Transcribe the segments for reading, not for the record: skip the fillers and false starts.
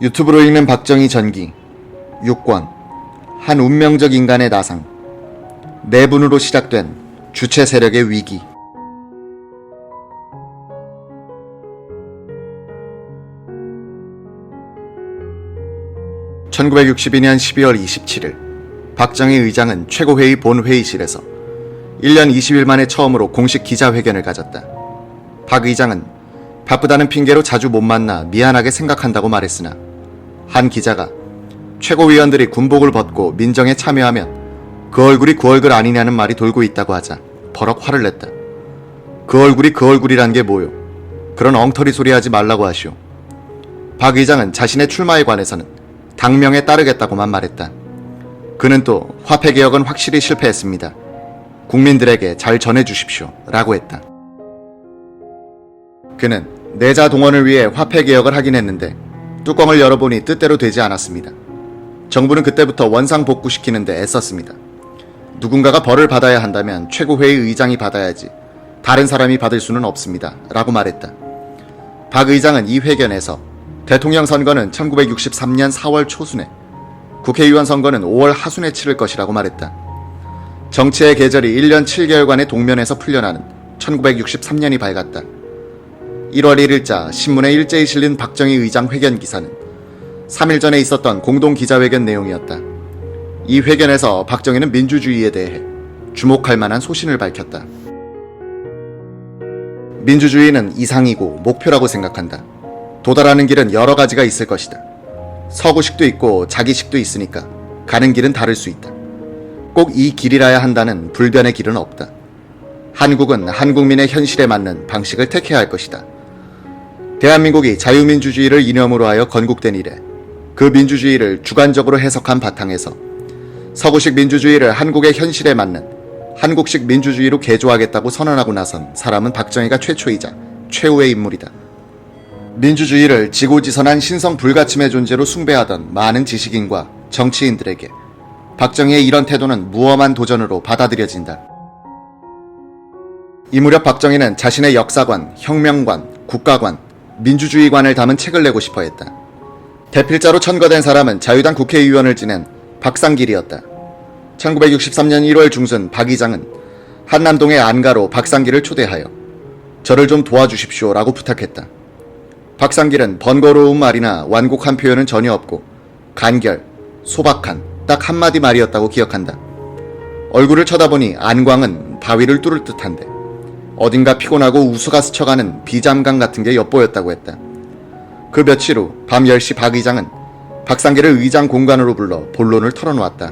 유튜브로 읽는 박정희 전기 6권 한 운명적 인간의 나상. 내분으로 시작된 주체 세력의 위기. (1962년 12월 27일) 박정희 의장은 최고회의 본회의실에서 1년 20일 만에 처음으로 공식 기자회견을 가졌다. 박 의장은 바쁘다는 핑계로 자주 못 만나 미안하게 생각한다고 말했으나, 한 기자가 최고위원들이 군복을 벗고 민정에 참여하면 그 얼굴이 그 얼굴 아니냐는 말이 돌고 있다고 하자 버럭 화를 냈다. 그 얼굴이 그 얼굴이란 게 뭐요? 그런 엉터리 소리 하지 말라고 하시오. 박 의장은 자신의 출마에 관해서는 당명에 따르겠다고만 말했다. 그는 또 화폐개혁은 확실히 실패했습니다. 국민들에게 잘 전해주십시오 라고 했다. 그는 내자 동원을 위해 화폐개혁을 하긴 했는데 뚜껑을 열어보니 뜻대로 되지 않았습니다. 정부는 그때부터 원상복구시키는데 애썼습니다. 누군가가 벌을 받아야 한다면 최고회의 의장이 받아야지 다른 사람이 받을 수는 없습니다 라고 말했다. 박 의장은 이 회견에서 대통령 선거는 1963년 4월 초순에, 국회의원 선거는 5월 하순에 치를 것이라고 말했다. 정치의 계절이 1년 7개월간의 동면에서 풀려나는 1963년이 밝았다. 1월 1일자 신문에 일제히 실린 박정희 의장 회견 기사는 3일 전에 있었던 공동 기자회견 내용이었다. 이 회견에서 박정희는 민주주의에 대해 주목할 만한 소신을 밝혔다. 민주주의는 이상이고 목표라고 생각한다. 도달하는 길은 여러 가지가 있을 것이다. 서구식도 있고 자기식도 있으니까 가는 길은 다를 수 있다. 꼭 이 길이라야 한다는 불변의 길은 없다. 한국은 한국민의 현실에 맞는 방식을 택해야 할 것이다. 대한민국이 자유민주주의를 이념으로 하여 건국된 이래 그 민주주의를 주관적으로 해석한 바탕에서 서구식 민주주의를 한국의 현실에 맞는 한국식 민주주의로 개조하겠다고 선언하고 나선 사람은 박정희가 최초이자 최후의 인물이다. 민주주의를 지고지선한 신성 불가침의 존재로 숭배하던 많은 지식인과 정치인들에게 박정희의 이런 태도는 무엄한 도전으로 받아들여진다. 이 무렵 박정희는 자신의 역사관, 혁명관, 국가관, 민주주의관을 담은 책을 내고 싶어 했다. 대필자로 천거된 사람은 자유당 국회의원을 지낸 박상길이었다. 1963년 1월 중순 박 의장은 한남동의 안가로 박상길을 초대하여 저를 좀 도와주십시오 라고 부탁했다. 박상길은 번거로운 말이나 완곡한 표현은 전혀 없고 간결, 소박한 딱 한마디 말이었다고 기억한다. 얼굴을 쳐다보니 안광은 바위를 뚫을 듯한데 어딘가 피곤하고 우수가 스쳐가는 비잠감 같은 게 엿보였다고 했다. 그 며칠 후 밤 10시 박 의장은 박상길을 의장 공간으로 불러 본론을 털어놓았다.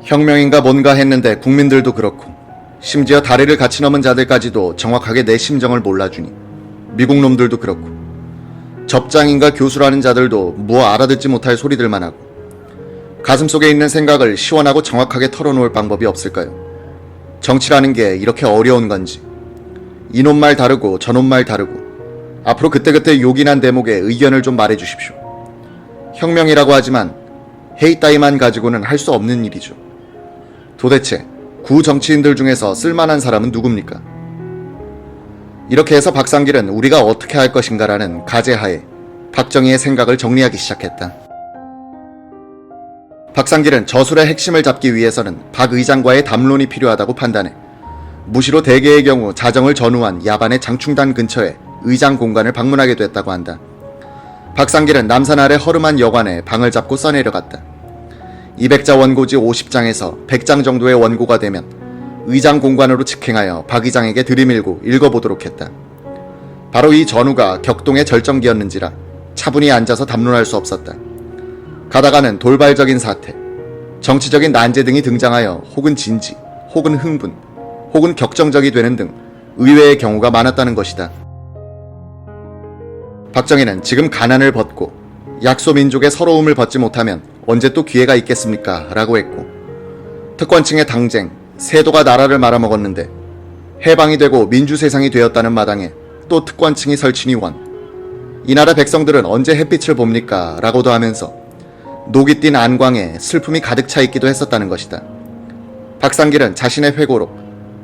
혁명인가 뭔가 했는데 국민들도 그렇고 심지어 다리를 같이 넘은 자들까지도 정확하게 내 심정을 몰라주니 미국 놈들도 그렇고 접장인가 교수라는 자들도 뭐 알아듣지 못할 소리들만 하고 가슴속에 있는 생각을 시원하고 정확하게 털어놓을 방법이 없을까요? 정치라는 게 이렇게 어려운 건지. 이놈 말 다르고 저놈 말 다르고 앞으로 그때그때 요긴한 대목에 의견을 좀 말해주십시오. 혁명이라고 하지만 회의 따위만 가지고는 할 수 없는 일이죠. 도대체 구 정치인들 중에서 쓸만한 사람은 누굽니까? 이렇게 해서 박상길은 우리가 어떻게 할 것인가라는 가제하에 박정희의 생각을 정리하기 시작했다. 박상길은 저술의 핵심을 잡기 위해서는 박 의장과의 담론이 필요하다고 판단해 무시로 대개의 경우 자정을 전후한 야반의 장충단 근처에 의장 공간을 방문하게 됐다고 한다. 박상길은 남산 아래 허름한 여관에 방을 잡고 써내려갔다. 200자 원고지 50장에서 100장 정도의 원고가 되면 의장 공간으로 직행하여 박 의장에게 들이밀고 읽어보도록 했다. 바로 이 전후가 격동의 절정기였는지라 차분히 앉아서 담론할 수 없었다. 가다가는 돌발적인 사태, 정치적인 난제 등이 등장하여 혹은 진지, 혹은 흥분, 혹은 격정적이 되는 등 의외의 경우가 많았다는 것이다. 박정희는 지금 가난을 벗고 약소민족의 서러움을 벗지 못하면 언제 또 기회가 있겠습니까? 라고 했고, 특권층의 당쟁, 세도가 나라를 말아먹었는데 해방이 되고 민주세상이 되었다는 마당에 또 특권층이 설치니 원. 이 나라 백성들은 언제 햇빛을 봅니까? 라고도 하면서 녹이 띈 안광에 슬픔이 가득 차 있기도 했었다는 것이다. 박상길은 자신의 회고록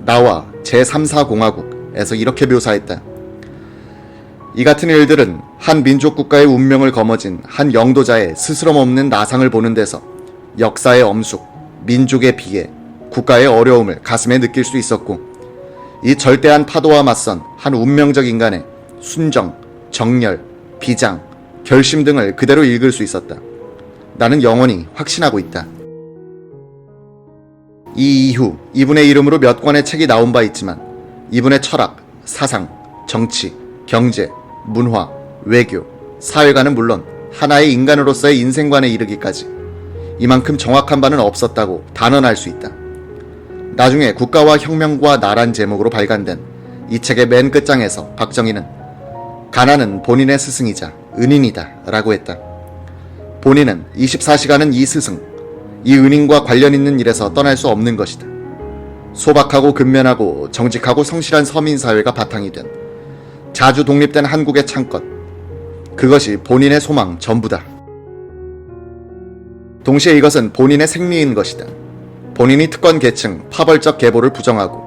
나와 제3사공화국에서 이렇게 묘사했다. 이 같은 일들은 한 민족 국가의 운명을 거머쥔 한 영도자의 스스럼 없는 나상을 보는 데서 역사의 엄숙, 민족의 비애, 국가의 어려움을 가슴에 느낄 수 있었고, 이 절대한 파도와 맞선 한 운명적 인간의 순정, 정열, 비장, 결심 등을 그대로 읽을 수 있었다. 나는 영원히 확신하고 있다. 이 이후 이분의 이름으로 몇 권의 책이 나온 바 있지만 이분의 철학, 사상, 정치, 경제, 문화, 외교, 사회관은 물론 하나의 인간으로서의 인생관에 이르기까지 이만큼 정확한 바는 없었다고 단언할 수 있다. 나중에 국가와 혁명과 나란 제목으로 발간된 이 책의 맨 끝장에서 박정희는 가난은 본인의 스승이자 은인이다 라고 했다. 본인은 24시간은 이 스승, 이 은인과 관련 있는 일에서 떠날 수 없는 것이다. 소박하고 근면하고 정직하고 성실한 서민사회가 바탕이 된 자주 독립된 한국의 창건, 그것이 본인의 소망 전부다. 동시에 이것은 본인의 생리인 것이다. 본인이 특권 계층, 파벌적 계보를 부정하고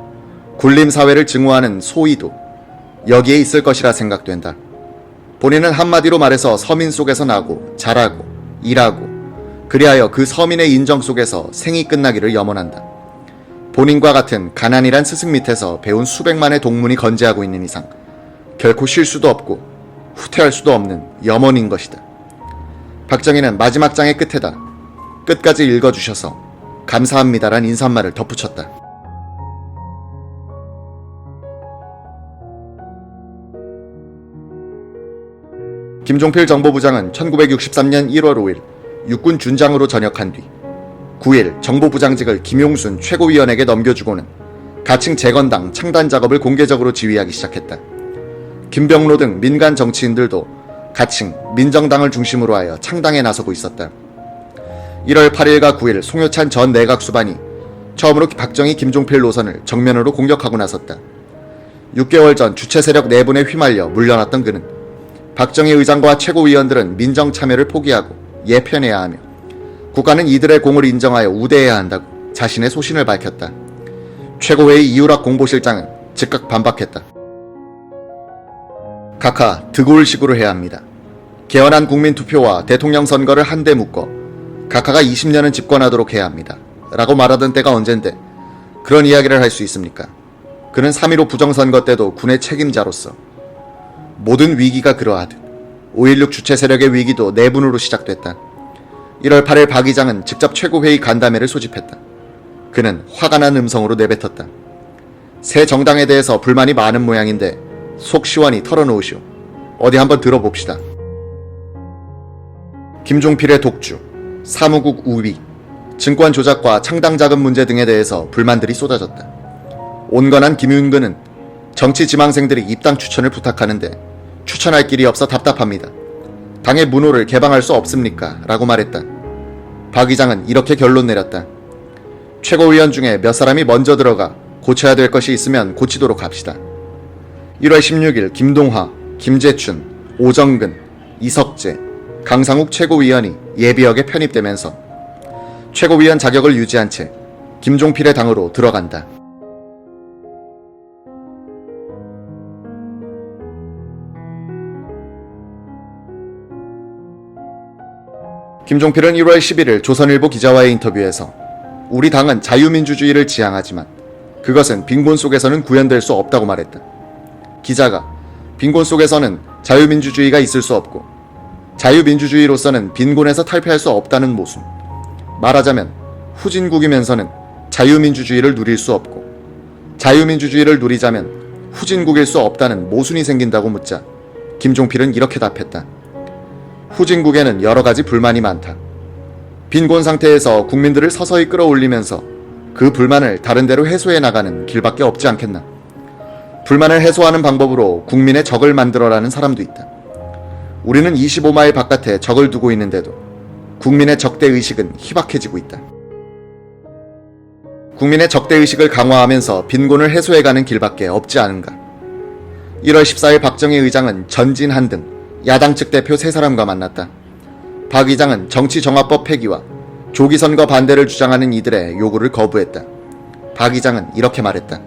굴림사회를 증오하는 소위도 여기에 있을 것이라 생각된다. 본인은 한마디로 말해서 서민 속에서 나고 자라고 일하고 그리하여 그 서민의 인정 속에서 생이 끝나기를 염원한다. 본인과 같은 가난이란 스승 밑에서 배운 수백만의 동문이 건재하고 있는 이상 결코 쉴 수도 없고 후퇴할 수도 없는 염원인 것이다. 박정희는 마지막 장의 끝에다 끝까지 읽어주셔서 감사합니다란 인사말을 덧붙였다. 김종필 정보부장은 1963년 1월 5일 육군 준장으로 전역한 뒤 9일 정보부장직을 김용순 최고위원에게 넘겨주고는 가칭 재건당 창단 작업을 공개적으로 지휘하기 시작했다. 김병로 등 민간 정치인들도 가칭 민정당을 중심으로 하여 창당에 나서고 있었다. 1월 8일과 9일 송효찬 전 내각 수반이 처음으로 박정희 김종필 노선을 정면으로 공격하고 나섰다. 6개월 전 주체 세력 내분에 휘말려 물러났던 그는 박정희 의장과 최고위원들은 민정 참여를 포기하고 예편해야 하며 국가는 이들의 공을 인정하여 우대해야 한다고 자신의 소신을 밝혔다. 최고회의 이유락 공보실장은 즉각 반박했다. 각하 득올식으로 해야 합니다. 개헌한 국민투표와 대통령 선거를 한데 묶어 각하가 20년은 집권하도록 해야 합니다. 라고 말하던 때가 언젠데 그런 이야기를 할 수 있습니까? 그는 3.15 부정선거 때도 군의 책임자로서 모든 위기가 그러하듯 5.16 주체 세력의 위기도 내분으로 시작됐다. 1월 8일 박 의장은 직접 최고회의 간담회를 소집했다. 그는 화가 난 음성으로 내뱉었다. 새 정당에 대해서 불만이 많은 모양인데 속 시원히 털어놓으시오. 어디 한번 들어봅시다. 김종필의 독주, 사무국 우위, 증권 조작과 창당 자금 문제 등에 대해서 불만들이 쏟아졌다. 온건한 김윤근은 정치 지망생들이 입당 추천을 부탁하는데 추천할 길이 없어 답답합니다. 당의 문호를 개방할 수 없습니까? 라고 말했다. 박 의장은 이렇게 결론 내렸다. 최고위원 중에 몇 사람이 먼저 들어가 고쳐야 될 것이 있으면 고치도록 합시다. 1월 16일 김동화, 김재춘, 오정근, 이석재, 강상욱 최고위원이 예비역에 편입되면서 최고위원 자격을 유지한 채 김종필의 당으로 들어간다. 김종필은 1월 11일 조선일보 기자와의 인터뷰에서 우리 당은 자유민주주의를 지향하지만 그것은 빈곤 속에서는 구현될 수 없다고 말했다. 기자가 빈곤 속에서는 자유민주주의가 있을 수 없고 자유민주주의로서는 빈곤에서 탈피할 수 없다는 모순, 말하자면 후진국이면서는 자유민주주의를 누릴 수 없고 자유민주주의를 누리자면 후진국일 수 없다는 모순이 생긴다고 묻자 김종필은 이렇게 답했다. 후진국에는 여러 가지 불만이 많다. 빈곤 상태에서 국민들을 서서히 끌어올리면서 그 불만을 다른 데로 해소해 나가는 길밖에 없지 않겠나. 불만을 해소하는 방법으로 국민의 적을 만들어라는 사람도 있다. 우리는 25마일 바깥에 적을 두고 있는데도 국민의 적대의식은 희박해지고 있다. 국민의 적대의식을 강화하면서 빈곤을 해소해가는 길밖에 없지 않은가. 1월 14일 박정희 의장은 전진한 등 야당 측 대표 3사람과 만났다. 박 의장은 정치정화법 폐기와 조기선거 반대를 주장하는 이들의 요구를 거부했다. 박 의장은 이렇게 말했다.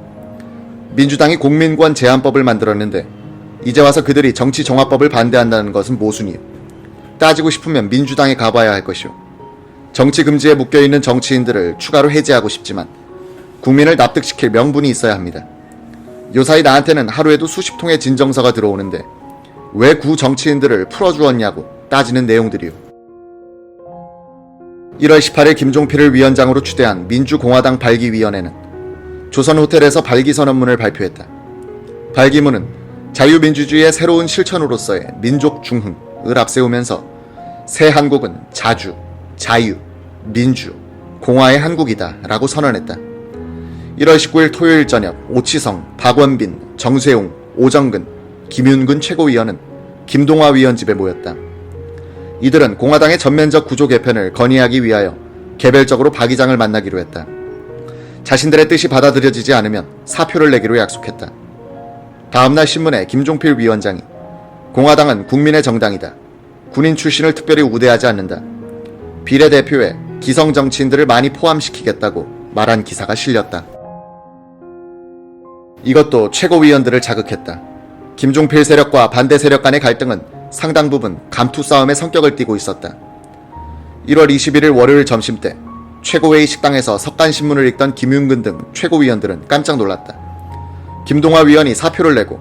민주당이 공민권 제한법을 만들었는데 이제 와서 그들이 정치정화법을 반대한다는 것은 모순이요. 따지고 싶으면 민주당에 가봐야 할 것이오. 정치 금지에 묶여있는 정치인들을 추가로 해제하고 싶지만 국민을 납득시킬 명분이 있어야 합니다. 요사이 나한테는 하루에도 수십 통의 진정서가 들어오는데 왜 구 정치인들을 풀어주었냐고 따지는 내용들이요. 1월 18일 김종필을 위원장으로 추대한 민주공화당 발기위원회는 조선호텔에서 발기선언문을 발표했다. 발기문은 자유민주주의의 새로운 실천으로서의 민족 중흥을 앞세우면서 새 한국은 자주, 자유, 민주, 공화의 한국이다 라고 선언했다. 1월 19일 토요일 저녁 오치성, 박원빈, 정세웅, 오정근, 김윤근 최고위원은 김동화 위원 집에 모였다. 이들은 공화당의 전면적 구조 개편을 건의하기 위하여 개별적으로 박 의장을 만나기로 했다. 자신들의 뜻이 받아들여지지 않으면 사표를 내기로 약속했다. 다음날 신문에 김종필 위원장이 공화당은 국민의 정당이다. 군인 출신을 특별히 우대하지 않는다. 비례대표에 기성 정치인들을 많이 포함시키겠다고 말한 기사가 실렸다. 이것도 최고위원들을 자극했다. 김종필 세력과 반대 세력 간의 갈등은 상당 부분 감투 싸움의 성격을 띠고 있었다. 1월 21일 월요일 점심때 최고회의 식당에서 석간신문을 읽던 김윤근 등 최고위원들은 깜짝 놀랐다. 김동화 위원이 사표를 내고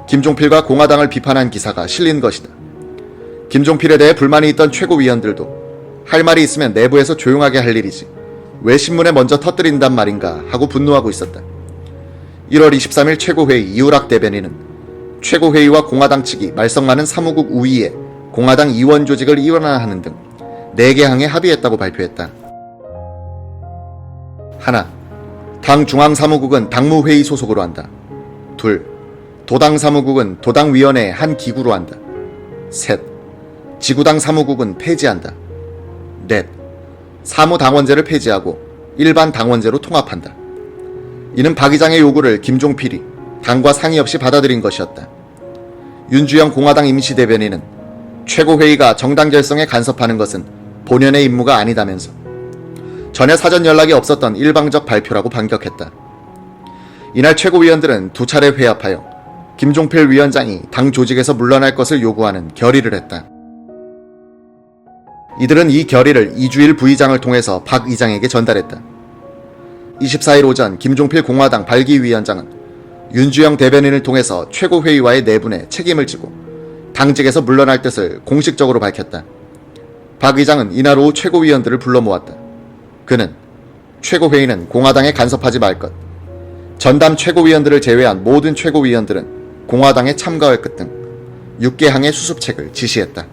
김종필과 공화당을 비판한 기사가 실린 것이다. 김종필에 대해 불만이 있던 최고위원들도 할 말이 있으면 내부에서 조용하게 할 일이지 왜 신문에 먼저 터뜨린단 말인가 하고 분노하고 있었다. 1월 23일 최고회의 이우락 대변인은 최고회의와 공화당 측이 말썽 많은 사무국 우위에 공화당 이원 조직을 이완화하는 등 4개 항에 합의했다고 발표했다. 하나, 당 중앙사무국은 당무회의 소속으로 한다. 둘, 도당사무국은 도당위원회의 한 기구로 한다. 셋, 지구당 사무국은 폐지한다. 넷, 사무당원제를 폐지하고 일반 당원제로 통합한다. 이는 박 의장의 요구를 김종필이 당과 상의 없이 받아들인 것이었다. 윤주영 공화당 임시대변인은 최고회의가 정당 결성에 간섭하는 것은 본연의 임무가 아니다면서 전혀 사전 연락이 없었던 일방적 발표라고 반격했다. 이날 최고위원들은 2차례 회합하여 김종필 위원장이 당 조직에서 물러날 것을 요구하는 결의를 했다. 이들은 이 결의를 이주일 부의장을 통해서 박 의장에게 전달했다. 24일 오전 김종필 공화당 발기위원장은 윤주영 대변인을 통해서 최고회의와의 내분에 책임을 지고 당직에서 물러날 뜻을 공식적으로 밝혔다. 박 의장은 이날 오후 최고위원들을 불러 모았다. 그는 최고회의는 공화당에 간섭하지 말 것, 전담 최고위원들을 제외한 모든 최고위원들은 공화당에 참가할 것 등 6개 항의 수습책을 지시했다.